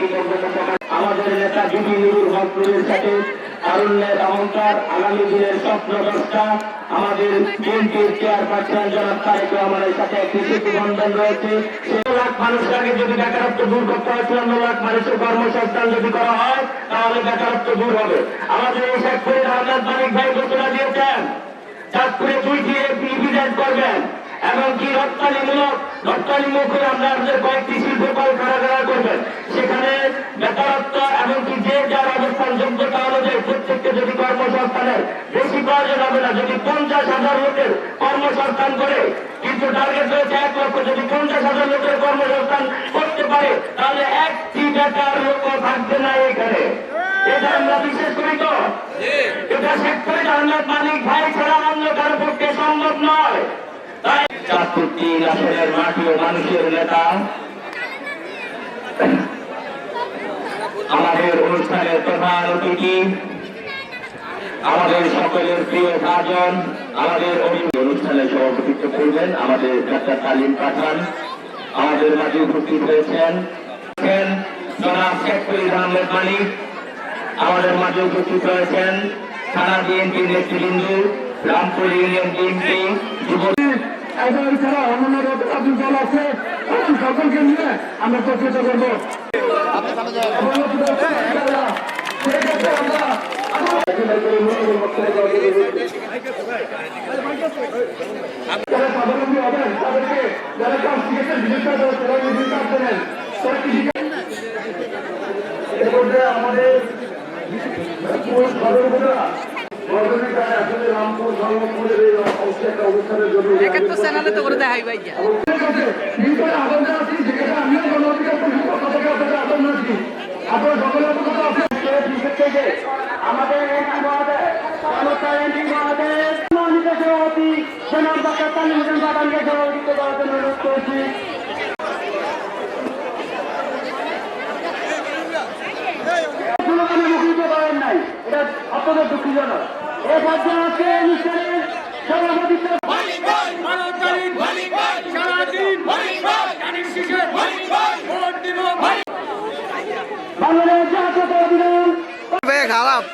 কৃতজ্ঞতা প্রকাশ। আমাদের নেতা বিপি নুরুল হক নুরের সাথে তারুণ্যের অহংকার, আগামী দিনের স্বপ্নদ্রষ্টা আমাদের বিএনপির চেয়ারপারসন জনাব তারেক রহমানের সাথে একটি সেতু বন্ধন রয়েছে। 16 লাখ মানুষের আগে যদি বেকারত্ব দূর করতে হয়, 54 লাখ মানুষের কর্মসংস্থান যদি করা হয়, তাহলে বেকারত্ব দূর হবে। আমাদের এই শেখপুরের আহমেদ মানিক ভাই ঘোষণা দিয়েছেন চাঁদপুরে 2টি ইভিডেন্ট করবেন, এমনকি রপ্তানিমুখ করে আমরা আমাদের কয়েকটি শিল্প কলকারখানা করবেন। সেখানে বেকারত্ব এমনকি যে যার অবস্থান যোগ্যতা অনুযায়ী প্রত্যেককে যদি কর্মসংস্থানের বেশি প্রয়োজন হবে না, যদি 50,000 লোকের কর্মসংস্থান করে, কিন্তু টার্গেট রয়েছে 1 লক্ষ, যদি 50,000 লোকের কর্মসংস্থান করতে পারে তাহলে একটি বেকার লোক থাকবে না এখানে। এটা আমরা বিশেষ করি তো, এটা শেখপুরের আহমেদ মানিক ভাই ছাড়া অন্য কারো পক্ষে সম্ভব নয়। তাই চাঁদপুর 3 আসনের মাটি ও মানুষের নেতা আমাদের অনুষ্ঠানের প্রধান অতিথি, আমাদের সকলের প্রিয় ভাজন, আমাদের অনুষ্ঠানের সভাপতিত্ব করবেন আমাদের ডাক্তার তালিম পাঠান। আমাদের মাঝে উপস্থিত হয়েছেন জনাব শেখপুরের আহমেদ মানিক। আমাদের মাঝে উপস্থিত রয়েছেন থানা বিএনপির নেতৃবৃন্দ, রামপুর ইউনিয়ন বিএনপি ছাড়া অন্যান্য রাজনৈতিক দল আছে, সকলকে নিয়ে আমরা প্রস্তুত করবো। স্বাবলম্বী হবেন তাদেরকে যারা কাজ শিখেছেন আমাদের চ্যানেলে তো করে দেখাই ভাই আমাদের সভাপতি জনাব ডাক্তার তালিম পাঠানকে সভাপতিত্ব করার জন্য অনুরোধ করেছি। নাই, এটা অত্যন্ত দুঃখজনক। এ পর্যায়ে আজকে অনুষ্ঠানের সভাপতিত্ব বাংলাদেশ জাতীয় অভিযান খারাপ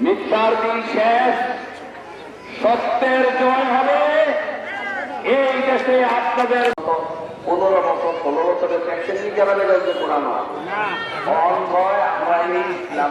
মিথ্যার দিন শেষ, সত্যের জয় হবে। এই দেশে আপনাদের 15 বছর 16 বছরের ফ্যাকশন নিয়ে যাবে পুরানো অন ভয় আমরা এই ইসলাম